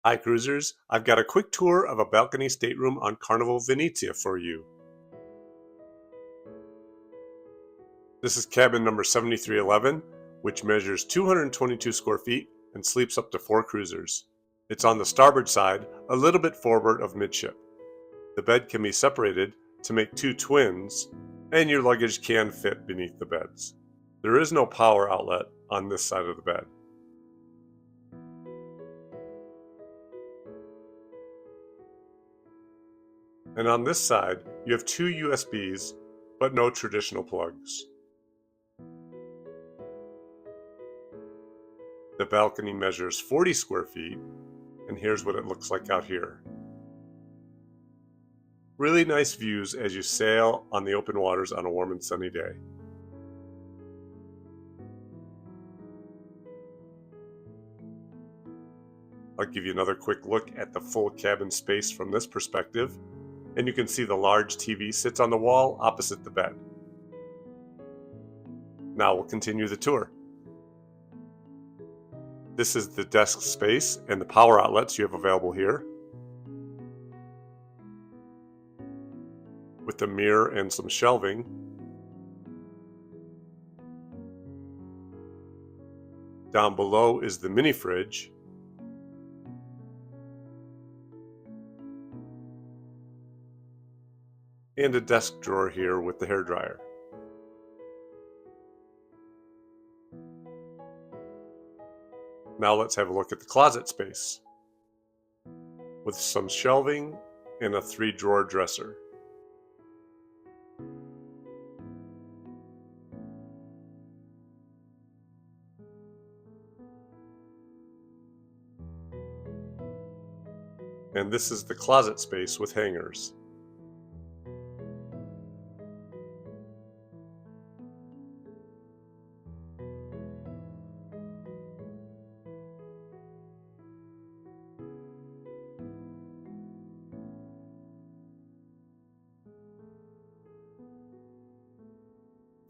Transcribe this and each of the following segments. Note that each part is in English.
Hi cruisers, I've got a quick tour of a balcony stateroom on Carnival Venezia for you. This is cabin number 7311, which measures 222 square feet and sleeps up to 4 cruisers. It's on the starboard side, a little bit forward of midship. The bed can be separated to make 2 twins, and your luggage can fit beneath the beds. There is no power outlet on this side of the bed. And on this side, you have 2 USBs, but no traditional plugs. The balcony measures 40 square feet, and here's what it looks like out here. Really nice views as you sail on the open waters on a warm and sunny day. I'll give you another quick look at the full cabin space from this perspective, and you can see the large TV sits on the wall opposite the bed. Now we'll continue the tour. This is the desk space and the power outlets you have available here, with a mirror and some shelving. Down below is the mini fridge. And a desk drawer here with the hairdryer. Now let's have a look at the closet space, with some shelving and a 3-drawer dresser. And this is the closet space with hangers.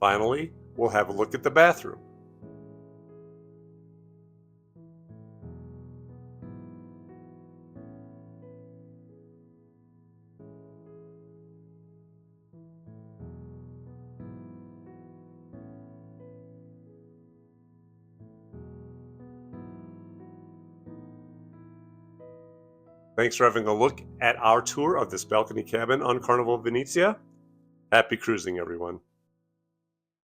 Finally, we'll have a look at the bathroom. Thanks for having a look at our tour of this balcony cabin on Carnival Venezia. Happy cruising, everyone.